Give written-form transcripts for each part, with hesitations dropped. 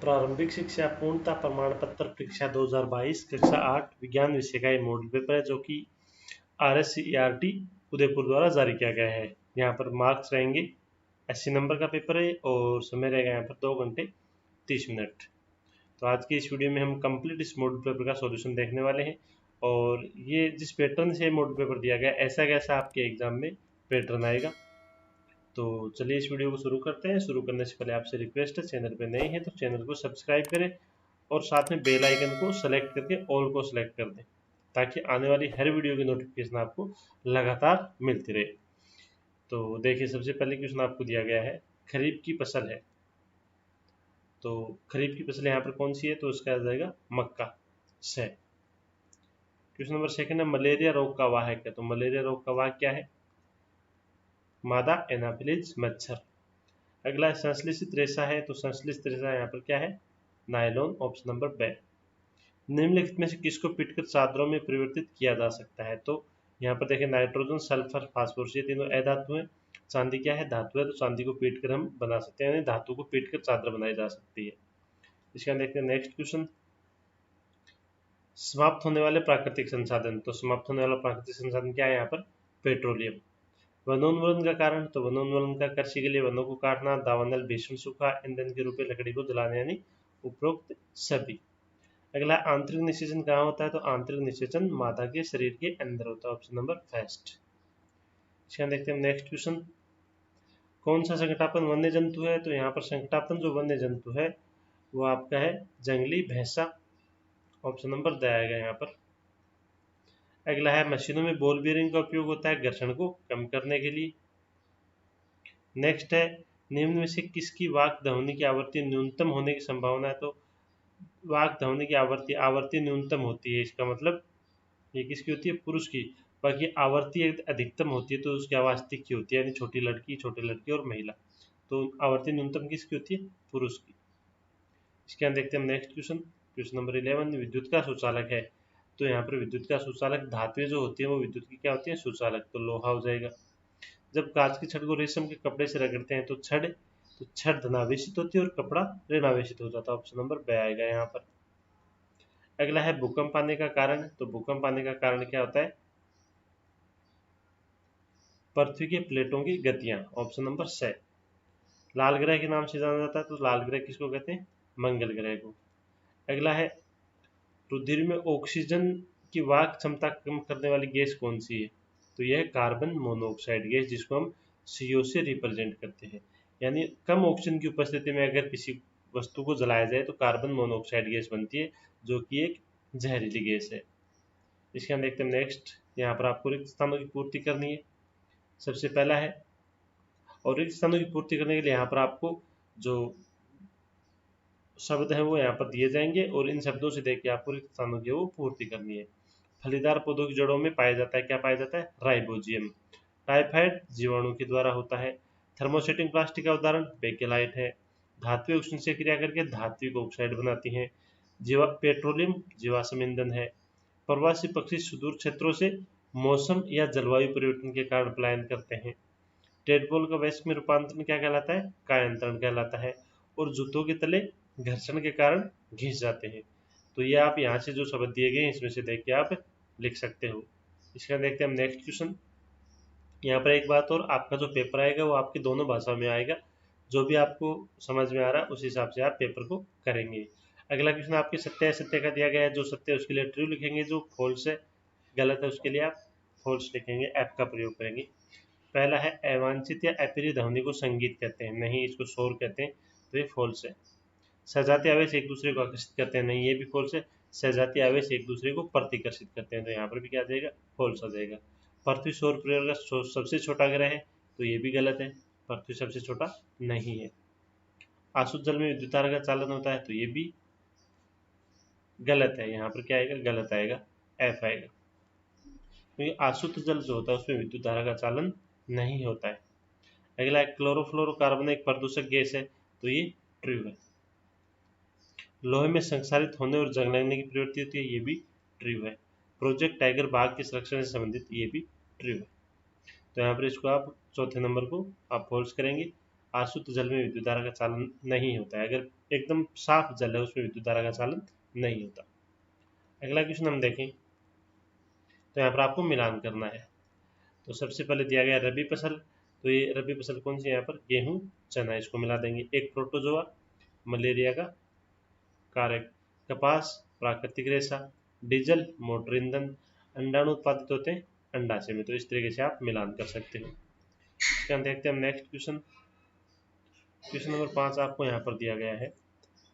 प्रारंभिक शिक्षा पूर्णता प्रमाण पत्र परीक्षा 2022 कक्षा 8 विज्ञान विषय का ये मॉडल पेपर है जो कि RSCERT उदयपुर द्वारा जारी किया गया है। यहाँ पर मार्क्स रहेंगे 80 नंबर का पेपर है और समय रहेगा यहाँ पर 2 घंटे 30 मिनट। तो आज की इस वीडियो में हम कंप्लीट इस मॉडल पेपर का सॉल्यूशन देखने वाले हैं और ये जिस पैटर्न से मॉडल पेपर दिया गया ऐसा कैसा आपके एग्जाम में पैटर्न आएगा। तो चलिए इस वीडियो को शुरू करते हैं। शुरू करने से पहले आपसे रिक्वेस्ट है, चैनल पे नए हैं तो चैनल को सब्सक्राइब करें और साथ में बेल आइकन को सेलेक्ट करके ऑल को सेलेक्ट कर दें ताकि आने वाली हर वीडियो की नोटिफिकेशन आपको लगातार मिलती रहे। तो देखिए, सबसे पहले क्वेश्चन आपको दिया गया है, खरीफ की फसल है। तो खरीफ की फसल यहाँ पर कौन सी है, तो उसका आ जाएगा मक्का से। क्वेश्चन नंबर सेकंड है, मलेरिया रोग का वाहक है। तो मलेरिया रोग का वाहक क्या है, मादा एनाफिलिज मच्छर। अगला संश्लेषित रेशा है। तो संश्लेषित रेशा यहाँ पर क्या है, नायलॉन, ऑप्शन नंबर बी। निम्नलिखित में से किसको पीटकर चादरों में परिवर्तित किया जा सकता है। तो यहाँ पर देखें, नाइट्रोजन, सल्फर, फास्फोरस, ये तीनों अधातु हैं। चांदी क्या है, धातु है। तो चांदी को पीटकर हम बना सकते हैं, यानी धातु को पीटकर चादर बनाई जा सकती है। इसका देखते हैं नेक्स्ट क्वेश्चन, समाप्त होने वाले प्राकृतिक संसाधन। तो समाप्त होने वाला प्राकृतिक संसाधन क्या है, यहाँ पर पेट्रोलियम। वनोन्मूलन का कारण, तो वनोन्मूलन का कृषि के लिए वनों को काटना, दावानल, भीषण सूखा, ईंधन के रूप में लकड़ी को जलाने, यानी उपरोक्त सभी। अगला आंतरिक निषेचन कहाँ होता है। तो आंतरिक निषेचन मादा के शरीर के अंदर होता है, ऑप्शन नंबर फर्स्ट। इसका देखते हैं नेक्स्ट क्वेश्चन, कौन सा संकटापन वन्य जंतु है। तो यहाँ पर संकटापन जो वन्य जंतु है वो आपका है जंगली भैंसा, ऑप्शन नंबर द आएगा यहाँ पर। अगला है, मशीनों में बॉल बेयरिंग का उपयोग होता है घर्षण को कम करने के लिए। नेक्स्ट है, निम्न में से किसकी वाक ध्वनि की आवृत्ति न्यूनतम होने की संभावना है। तो वाक ध्वनि की आवृत्ति न्यूनतम होती है, इसका मतलब ये किसकी होती है, पुरुष की। बाकी आवृत्ति अधिकतम होती है तो उसकी आवाज तीखी होती है, यानी छोटी लड़की, छोटे लड़की और महिला। तो आवृत्ति न्यूनतम किसकी होती है, पुरुष की। इसके अंदर देखते हैं नेक्स्ट क्वेश्चन, क्वेश्चन नंबर 11, विद्युत का सुचालक है। तो यहाँ पर विद्युत का सुचालक धातुएं जो होती है वो विद्युत की क्या होती है, सुचालक। तो लोहा हो जाएगा। जब कांच की छड़ को रेशम के कपड़े से रगड़ते हैं तो छड़ धनावेशित होती है और कपड़ा ऋणावेशित हो जाता है, ऑप्शन नंबर बी आएगा यहाँ पर। अगला है, भूकंप आने का कारण। तो भूकंप आने का कारण क्या होता है, पृथ्वी के प्लेटों की गतियां, ऑप्शन नंबर सी। लाल ग्रह के नाम से जाना जाता है। तो लाल ग्रह किसको कहते हैं, मंगल ग्रह को। अगला है, रुधिर में ऑक्सीजन की वाहक क्षमता कम करने वाली गैस कौन सी है। तो यह है कार्बन मोनोऑक्साइड गैस, जिसको हम CO से रिप्रेजेंट करते हैं। यानी कम ऑक्सीजन की उपस्थिति में अगर किसी वस्तु को जलाया जाए तो कार्बन मोनोऑक्साइड गैस बनती है, जो कि एक जहरीली गैस है। इसके हम देखते हैं नेक्स्ट, यहाँ पर आपको रिक्त स्थानों की पूर्ति करनी है। सबसे पहला है, और रिक्त स्थानों की पूर्ति करने के लिए यहाँ पर आपको जो शब्द है वो यहाँ पर दिए जाएंगे और इन शब्दों से देख के आपको रिक्त स्थानों की वो पूर्ति करनी है। फलीदार पौधों की जड़ों में पाया जाता है, क्या पाया जाता है, राइबोजियम। टाइफाइड जीवाणु के द्वारा होता है। थर्मोसेटिंग प्लास्टिक का उदाहरण बेकेलाइट है। धातुएं उष्ण से क्रिया करके धात्विक ऑक्साइड बनाती हैं। पेट्रोलियम जीवाश्म ईंधन है। प्रवासी पक्षी सुदूर क्षेत्रों से मौसम या जलवायु परिवर्तन के कारण पलायन करते हैं। टेडपोल का वयस्क में रूपांतरण क्या कहलाता है, कायांतरण कहलाता है। और जूतों के तले घर्षण के कारण घिस जाते हैं। तो ये आप यहाँ से जो शब्द दिए गए हैं इसमें से देख के आप लिख सकते हो। इसका देखते हैं हम नेक्स्ट क्वेश्चन। यहाँ पर एक बात और, आपका जो पेपर आएगा वो आपकी दोनों भाषा में आएगा। जो भी आपको समझ में आ रहा है उस हिसाब से आप पेपर को करेंगे। अगला क्वेश्चन आपके सत्य असत्य का दिया गया है। जो सत्य है उसके लिए ट्रू लिखेंगे, जो फॉल्स है, गलत है, उसके लिए आप फॉल्स लिखेंगे, एफ का प्रयोग करेंगे। पहला है, अवांछित या अप्रिय ध्वनि को संगीत कहते हैं, नहीं इसको शोर कहते हैं, तो ये फॉल्स है। सजातीय आवेश एक दूसरे को आकर्षित करते हैं, नहीं ये भी फॉल्स है। सजातीय आवेश एक दूसरे को प्रतिकर्षित करते हैं, तो यहाँ पर भी क्या आ जाएगा, फॉल्स आ जाएगा। पृथ्वी सौर परिवार का सबसे छोटा ग्रह है, तो ये भी गलत है, पृथ्वी सबसे छोटा नहीं है। आशुद्ध जल में विद्युत धारा का चालन होता है, तो ये भी गलत है, यहाँ पर क्या आएगा, गलत आएगा, एफ आएगा, क्योंकि आशुद्ध जल जो होता है उसमें विद्युत धारा का चालन नहीं होता है। अगला क्लोरोफ्लोरोकार्बन एक प्रदूषक गैस है, तो ये ट्रू है। लोहे में संक्षारित होने और जंग लगने की प्रवृत्ति होती है, ये भी ट्रू है। प्रोजेक्ट टाइगर बाघ के संरक्षण से संबंधित, ये भी ट्रू है। तो यहाँ पर इसको आप चौथे नंबर को आप फॉल्स करेंगे। अशुद्ध जल में विद्युत धारा का चालन नहीं होता है। अगर एकदम साफ जल है उसमें विद्युत धारा का चालन नहीं होता। अगला क्वेश्चन हम देखें तो यहाँ पर आपको मिलान करना है। तो सबसे पहले दिया गया रबी फसल, तो ये रबी फसल कौन सी है, यहाँ पर गेहूं चना, इसको मिला देंगे। एक प्रोटोजोआ मलेरिया का कारक, कपास प्राकृतिक रेशा, डीजल मोटर ईंधन, अंडाणु उत्पादित होते हैं अंडाशय में। तो इस तरीके से आप मिलान कर सकते हो। इसका देखते हैं हम नेक्स्ट क्वेश्चन। क्वेश्चन नंबर 5 आपको यहाँ पर दिया गया है,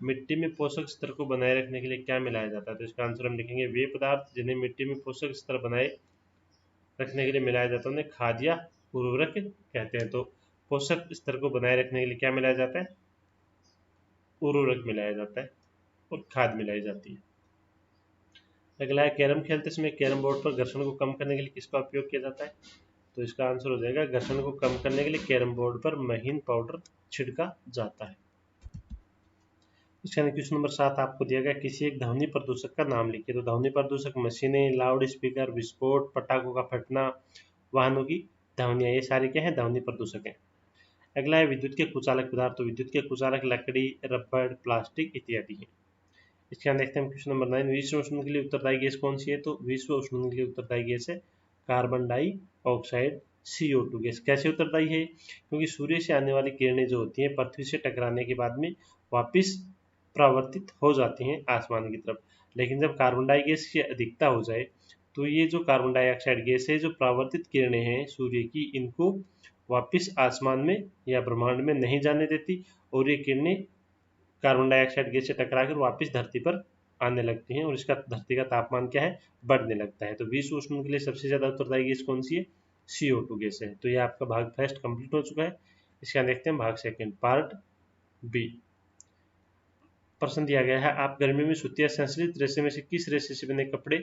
मिट्टी में पोषक स्तर को बनाए रखने के लिए क्या मिलाया जाता है। तो इसका आंसर हम लिखेंगे वे पदार्थ जिन्हें मिट्टी में पोषक स्तर बनाए रखने के लिए मिलाया जाता है उन्हें खाद या उर्वरक कहते हैं। तो पोषक स्तर को बनाए रखने के लिए क्या मिलाया जाता है, उर्वरक मिलाया जाता है और खाद मिलाई जाती है। अगला है कैरम खेलते समय कैरम बोर्ड पर घर्षण को कम करने के लिए किसका उपयोग किया जाता है। तो इसका आंसर हो जाएगा घर्षण को कम करने के लिए कैरम बोर्ड पर महीन पाउडर छिड़का जाता है। इसका क्वेश्चन नंबर 7 आपको दिया गया, किसी एक ध्वनि प्रदूषक का नाम लिखिए। तो ध्वनि प्रदूषक मशीनें, लाउड स्पीकर, विस्फोट, पटाखों का फटना, वाहनों की ध्वनियाँ, ये सारे क्या है, ध्वनि प्रदूषक है। अगला है विद्युत के कुचालक पदार्थ। तो विद्युत के कुचालक लकड़ी, रबड़, प्लास्टिक इत्यादि है। इसके बाद देखते हैं क्वेश्चन नंबर 9, विश्व उष्णन के लिए उत्तरदायी गैस कौन सी है। तो विश्व उष्णन के लिए उत्तरदायी गैस है कार्बन डाइऑक्साइड CO2 गैस। कैसे उत्तरदायी है, क्योंकि सूर्य से आने वाली किरणें जो होती हैं पृथ्वी से टकराने के बाद में वापस परावर्तित हो जाती हैं आसमान की तरफ, लेकिन जब कार्बन डाई गैस की अधिकता हो जाए तो ये जो कार्बन डाइऑक्साइड गैस है, जो परावर्तित किरणें हैं सूर्य की, इनको वापस आसमान में या ब्रह्मांड में नहीं जाने देती और ये किरणें कार्बन डाइऑक्साइड गैस से टकराकर वापस धरती पर आने लगती हैं और इसका धरती का तापमान क्या है, बढ़ने लगता है। तो विश्व उष्णन के लिए सबसे ज्यादा उत्तरदायी गैस कौन सी है, CO2 गैस है। तो ये आपका भाग फर्स्ट कंप्लीट हो चुका है। इसका देखते हैं भाग सेकंड, पार्ट बी। प्रश्न दिया गया है, आप गर्मियों में सूती या संश्लेषित रेशे में से किस रेशे से बने कपड़े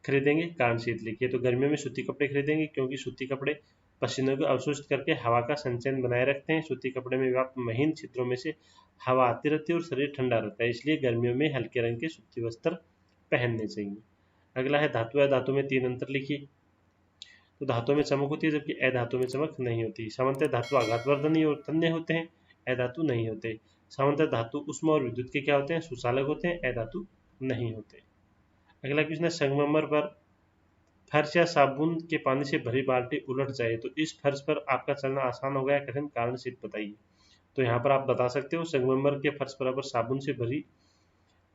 खरीदेंगे, कारण शीत लिखिए। तो गर्मियों में सूती कपड़े खरीदेंगे क्योंकि सूती कपड़े पसीनों को अवशोषित करके हवा का संचयन बनाए रखते हैं। सूती कपड़े में व्याप्त महीन छिद्रों में से हवा आती रहती है और शरीर ठंडा रहता है, इसलिए गर्मियों में हल्के रंग के सूती वस्त्र पहनने चाहिए। अगला है धातु या धातु में 3 अंतर लिखिए। तो धातु में चमक होती है जबकि अधातु में चमक नहीं होती। सामान्यतः धातु आघातवर्धनी और तन्य होते हैं, अधातु नहीं होते। सामान्यतः धातु उष्मा और विद्युत के क्या होते हैं, सुचालक होते हैं, अधातु नहीं होते। अगला क्वेश्चन है, संगमरमर पर फर्श या साबुन के पानी से भरी बाल्टी उलट जाए तो इस फर्श पर आपका चलना आसान होगा या कठिन, कारण शीट बताइए। तो यहाँ पर आप बता सकते हो, संगमरमर के फर्श पर अगर साबुन से भरी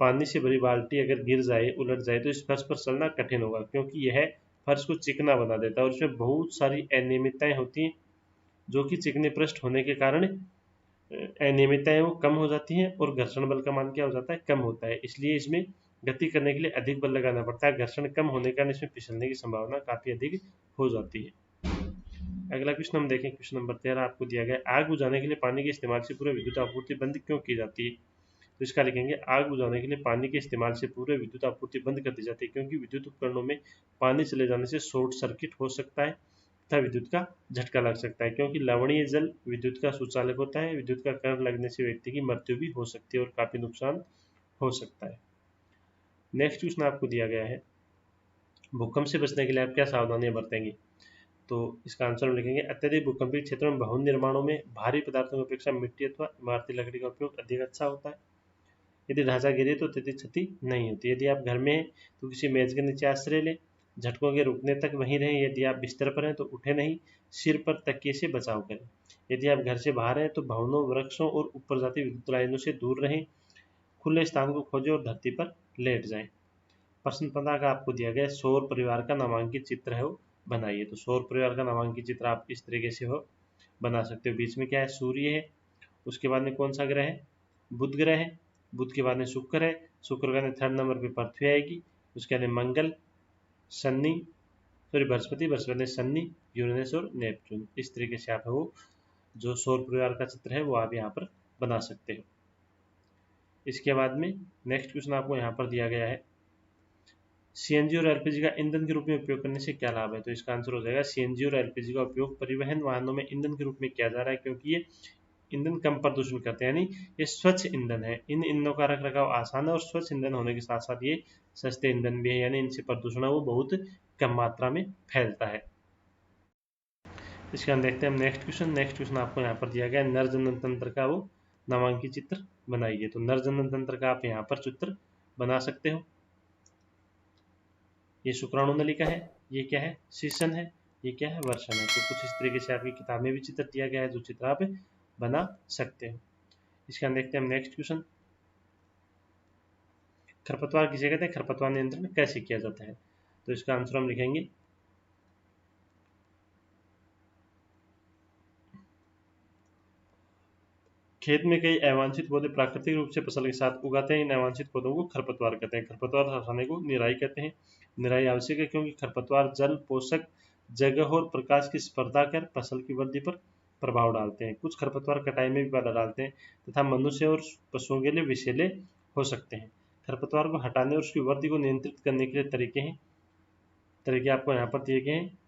पानी से भरी बाल्टी अगर गिर जाए, उलट जाए तो इस फर्श पर चलना कठिन होगा, क्योंकि यह फर्श को चिकना बना देता है और इसमें बहुत सारी अनियमितताएं होती हैं, जो कि चिकने पृष्ठ होने के कारण अनियमितताएं वो कम हो जाती हैं और घर्षण बल का मान क्या हो जाता है, कम होता है। इसलिए इसमें गति करने के लिए अधिक बल लगाना पड़ता है। घर्षण कम होने के कारण इसमें फिसलने की संभावना काफी अधिक हो जाती है। अगला क्वेश्चन हम देखें, क्वेश्चन नंबर 13 आपको दिया गया, आग बुझाने के लिए पानी के इस्तेमाल से पूरे विद्युत आपूर्ति बंद क्यों की जाती है। तो इसका लिखेंगे, आग बुझाने के लिए पानी के इस्तेमाल से पूरे विद्युत आपूर्ति बंद कर दी जाती है, क्योंकि विद्युत उपकरणों में पानी चले जाने से शॉर्ट सर्किट हो सकता है तथा विद्युत का झटका लग सकता है, क्योंकि लवणीय जल विद्युत का सुचालक होता है। विद्युत का करंट लगने से व्यक्ति की मृत्यु भी हो सकती है और काफी नुकसान हो सकता है। नेक्स्ट क्वेश्चन आपको दिया गया है, भूकंप से बचने के लिए आप क्या सावधानियां बरतेंगे। तो इसका आंसर हम लिखेंगे, अत्यधिक भूकंपीय क्षेत्रों में भवन निर्माणों में भारी पदार्थों की अपेक्षा मिट्टी अथवा इमारती लकड़ी का उपयोग अधिक अच्छा होता है। यदि ढांचा गिरे तो अत्यधिक क्षति नहीं होती। यदि आप घर में हैं तो किसी मेज के नीचे आश्रय लें, झटकों के रुकने तक वहीं रहें। यदि आप बिस्तर पर हैं तो उठे नहीं, सिर पर तकिए से बचाव करें। यदि आप घर से बाहर हैं तो भवनों, वृक्षों और ऊपर जाती विद्युत लाइनों से दूर रहें। खुले स्थान को खोजें और धरती पर लेट जाएं। प्रश्न 15 का आपको दिया गया, सौर परिवार का नामांकित चित्र है वो बनाइए। तो सौर परिवार का नामांकित चित्र आप इस तरीके से हो बना सकते हो। बीच में क्या है, सूर्य है, उसके बाद में कौन सा ग्रह है, बुध ग्रह है, बुध के बाद में शुक्र है, शुक्र का 3rd नंबर पे पृथ्वी आएगी, उसके बाद मंगल, शनि, सॉरी बृहस्पति, बृहस्पति शनि, यूरेनस और नेपच्यून। इस तरीके से आप वो जो सौर परिवार का चित्र है वो आप यहाँ पर बना सकते हो। इसके बाद में नेक्स्ट क्वेश्चन आपको यहाँ पर दिया गया है, CNG और LPG का ईंधन के रूप में उपयोग करने से क्या लाभ है। तो इसका आंसर हो जाएगा, CNG और LPG का उपयोग परिवहन वाहनों में ईंधन के रूप में किया जा रहा है, क्योंकि ये ईंधन कम प्रदूषण करते हैं, यानी ये स्वच्छ ईंधन है। इन ईंधनों का रख रखाव आसान है और स्वच्छ ईंधन होने के साथ साथ ये सस्ते ईंधन भी है, यानी इनसे प्रदूषण वो बहुत कम मात्रा में फैलता है। इसके हम देखते हैं नेक्स्ट क्वेश्चन। नेक्स्ट क्वेश्चन आपको यहाँ पर दिया गया है, नर जनन तंत्र का वो नामांकित चित्र बनाइए। तो नर जनन तंत्र का आप यहाँ पर चित्र बना सकते हो। ये शुक्राणु नलिका है, ये क्या है, शीशन है, ये क्या है, वर्षण है। तो कुछ इस तरीके से आपकी किताब में भी चित्र दिया गया है जो चित्र आप बना सकते हो। इसके हम देखते हैं नेक्स्ट क्वेश्चन। खरपतवार किसे कहते हैं, खरपतवार नियंत्रण कैसे किया जाता है। तो इसका आंसर हम लिखेंगे खेत में कई अवांछित पौधे प्राकृतिक रूप से फसल के साथ उगाते हैं। इन अवांछित पौधों को खरपतवार कहते हैं। खरपतवार हटाने को निराई कहते हैं। निराई आवश्यक है क्योंकि खरपतवार जल, पोषक, जगह और प्रकाश की स्पर्धा कर फसल की वृद्धि पर प्रभाव डालते हैं। कुछ खरपतवार कटाई में भी बाधा डालते हैं तथा मनुष्य और पशुओं के लिए विषैले हो सकते हैं। खरपतवार को हटाने और उसकी वृद्धि को नियंत्रित करने के लिए तरीके आपको यहाँ पर दिए गए हैं।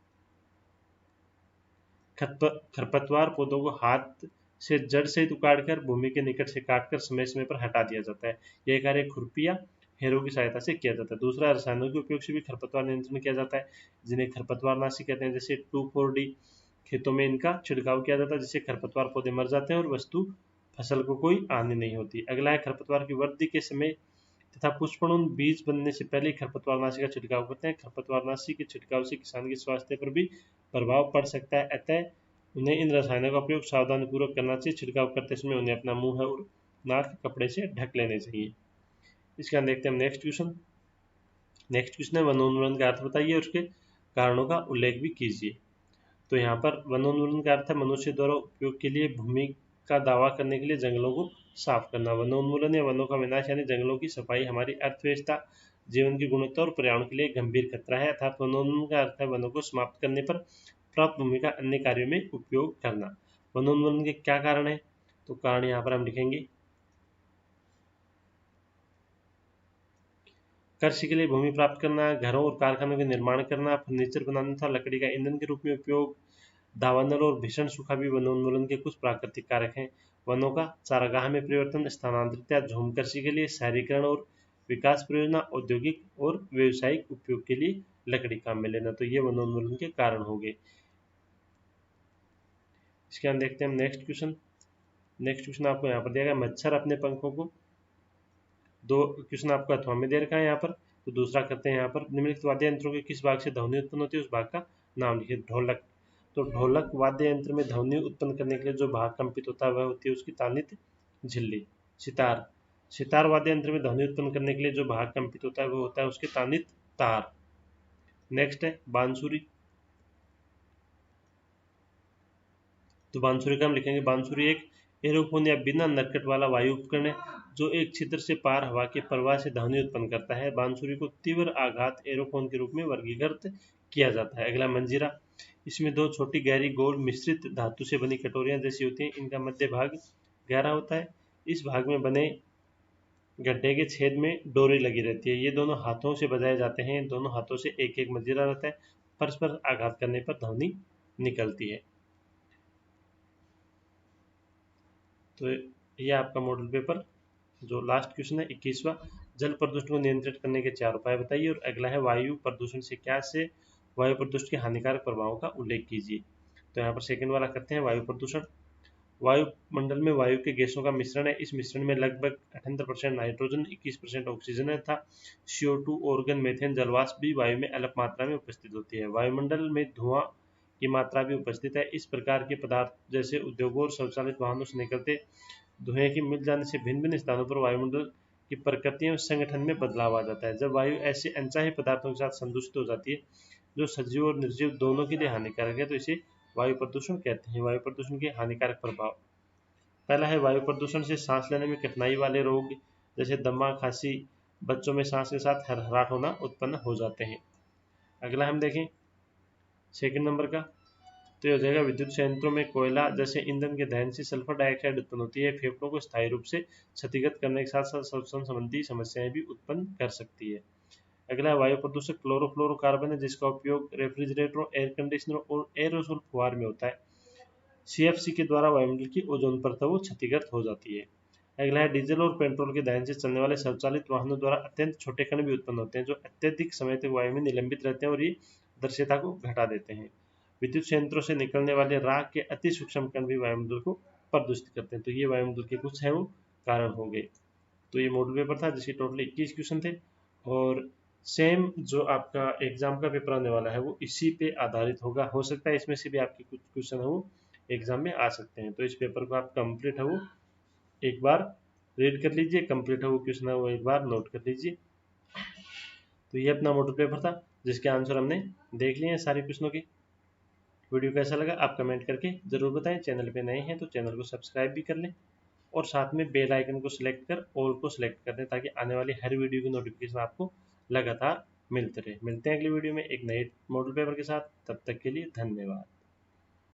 खरपतवार पौधों को हाथ से जड़ सहित उखाड़कर भूमि के निकट से काटकर समय समय पर हटा दिया जाता है। यह कार्य खुरपी या हेरों की सहायता से किया जाता है। दूसरा, रसायनों के उपयोग से भी खरपतवार नियंत्रण किया जाता है, जिन्हें खरपतवारनाशी कहते हैं। जैसे 2,4-D खेतों में इनका छिड़काव किया जाता है, जिससे खरपतवार पौधे मर जाते हैं और वस्तु फसल को कोई हानि नहीं होती। अगला है खरपतवार की वृद्धि के समय तथा पुष्पन बीज बनने से पहले खरपतवारनाशी का छिड़काव करते हैं। खरपतवारनाशी के छिड़काव से किसान के स्वास्थ्य पर भी प्रभाव पड़ सकता है, अतः उन्हें इन रसायनों का प्रयोग सावधानीपूर्वक करना चाहिए। छिड़काव करते समय उन्हें अपना मुंह और नाक कपड़े से ढक लेने चाहिए। इसके बाद देखते हैं नेक्स्ट क्वेश्चन। नेक्स्ट क्वेश्चन है वनोन्मूलन का अर्थ बताइए और उसके कारणों का उल्लेख भी कीजिए। तो यहाँ पर वनोन्मूलन का अर्थ है मनुष्य द्वारा उपयोग के लिए भूमि का दावा करने के लिए जंगलों को साफ करना। वनोन्मूलन या वनों का विनाश यानी जंगलों की सफाई हमारी अर्थव्यवस्था, जीवन की गुणवत्ता और पर्यावरण के लिए गंभीर खतरा है। अर्थात वनोन्मूलन का अर्थ है वनों को समाप्त करने पर प्राप्त भूमि का अन्य कार्यों में उपयोग करना। वनोन्मूलन के क्या कारण है, तो कारण यहाँ पर हम लिखेंगे कृषि के लिए भूमि प्राप्त करना, घरों और कारखानों के निर्माण करना, फर्नीचर बनाना तथा लकड़ी का ईंधन के रूप में उपयोग, दावानल और भीषण सूखा भी वनोन्मूलन के कुछ प्राकृतिक कारक हैं। वनों का चारागाह में परिवर्तन, स्थानांतरित या झूम कृषि के लिए शहरीकरण और विकास परियोजना, औद्योगिक और व्यावसायिक उपयोग के लिए लकड़ी काम में लेना। तो ये वनोन्मूलन के कारण हो गए। इसके बाद देखते हैं हम नेक्स्ट क्वेश्चन। नेक्स्ट क्वेश्चन आपको यहाँ पर दिया गया, मच्छर अपने पंखों को, दो क्वेश्चन आपको अथवा में दे रखा है यहाँ पर। तो दूसरा करते हैं यहाँ पर, निम्नलिखित वाद्य यंत्रों के किस भाग से ध्वनि उत्पन्न होती है, उस भाग का नाम लिखिए। ढोलक। तो ढोलक वाद्य यंत्र में ध्वनि उत्पन्न करने के लिए जो भाग कंपित होता है वह होती है उसकी तानित झिल्ली। सितार। सितार वाद्य यंत्र में ध्वनि उत्पन्न करने के लिए जो भाग कंपित होता है वह होता है उसके तानित तार। नेक्स्ट है बांसुरी। तो बांसुरी का हम लिखेंगे, बांसुरी एक एरोफोन या बिना नरकट वाला वायु उपकरण है जो एक छिद्र से पार हवा के प्रवाह से ध्वनि उत्पन्न करता है। बांसुरी को तीव्र आघात एरोफोन के रूप में वर्गीकृत किया जाता है। अगला मंजीरा। इसमें दो छोटी गहरी गोल मिश्रित धातु से बनी कटोरियां जैसी होती हैं। इनका मध्य भाग गहरा होता है। इस भाग में बने गड्ढे के छेद में डोरी लगी रहती है। ये दोनों हाथों से बजाए जाते हैं। दोनों हाथों से एक एक मंजीरा रहता है। परस्पर आघात करने पर ध्वनि निकलती है। तो ये आपका मॉडल पेपर जो लास्ट क्वेश्चन है 21वां, जल प्रदूषण को नियंत्रित करने के 4 उपाय बताइए। और अगला है वायु प्रदूषण से क्या से वायु प्रदूषण के हानिकारक प्रभावों का उल्लेख कीजिए। तो यहाँ पर सेकंड वाला करते हैं वायु प्रदूषण। वायुमंडल में वायु के गैसों का मिश्रण है। इस मिश्रण में लगभग 78% नाइट्रोजन, 21% ऑक्सीजन है तथा CO2, ऑर्गन, मीथेन, जलवाष्प भी वायु में अल्प मात्रा में उपस्थित होती है। वायुमंडल में धुआं की मात्रा भी उपस्थित है। इस प्रकार के पदार्थ जैसे उद्योगों और स्वचालित वाहनों से निकलते धुएं के मिल जाने से भिन्न भिन्न स्थानों पर वायुमंडल की प्रकृति और संगठन में बदलाव आ जाता है। जब वायु ऐसे अनचाहे पदार्थों के साथ संदूषित हो जाती है जो सजीव और निर्जीव दोनों के लिए हानिकारक है तो इसे वायु प्रदूषण कहते हैं। वायु प्रदूषण के हानिकारक प्रभाव, पहला है वायु प्रदूषण से सांस लेने में कठिनाई वाले रोग जैसे दमा, खांसी, बच्चों में सांस के साथ हरहराहट होना उत्पन्न हो जाते हैं। अगला हम देखें सेकंड नंबर का, तो यह हो जाएगा विद्युत संयंत्रों में कोयला जैसे ईंधन के दहन से सल्फर डाइऑक्साइड उत्पन्न होती है। फेफड़ों को स्थायी रूप से क्षतिग्रस्त करने के साथ साथ श्वसन संबंधी समस्याएं भी उत्पन्न कर सकती है। अगला है वायु प्रदूषक क्लोरोफ्लोरोकार्बन है जिसका उपयोग रेफ्रिजरेटरों, एयर कंडीशनरों और एरोसोल फुहार में होता है। CFC के द्वारा वायुमंडल की ओजोन परत वो क्षतिग्रस्त हो जाती है। अगला है डीजल और पेट्रोल के दहन से चलने वाले स्वचालित वाहनों द्वारा अत्यंत छोटे कण भी उत्पन्न होते हैं जो अत्यधिक समय तक वायु में निलंबित रहते हैं और ये दृश्यता को घटा देते हैं। विद्युत संयंत्रों से निकलने वाले राख के अति सूक्ष्म कण भी वायुमंडल को प्रदूषित करते हैं। तो ये वायुमंडल के कुछ है वो कारण हो गए। तो ये मॉडल पेपर था जिसके टोटल 21 क्वेश्चन थे, और सेम जो आपका एग्जाम का पेपर आने वाला है वो इसी पे आधारित होगा। हो सकता है इसमें से भी आपके कुछ क्वेश्चन है वो एग्जाम में आ सकते हैं। तो इस पेपर को आप कंप्लीट है वो एक बार रीड कर लीजिए, कंप्लीट है वो क्वेश्चन है वो एक बार नोट कर लीजिए। तो ये अपना मॉडल पेपर था जिसके आंसर हमने देख लिए हैं सारे क्वेश्चनों के। वीडियो कैसा लगा आप कमेंट करके ज़रूर बताएं। चैनल पे नए हैं तो चैनल को सब्सक्राइब भी कर लें, और साथ में बेल आइकन को सिलेक्ट कर ऑल को सिलेक्ट कर दें, ताकि आने वाली हर वीडियो की नोटिफिकेशन आपको लगातार मिलते रहे। मिलते हैं अगली वीडियो में एक नए मॉडल पेपर के साथ, तब तक के लिए धन्यवाद।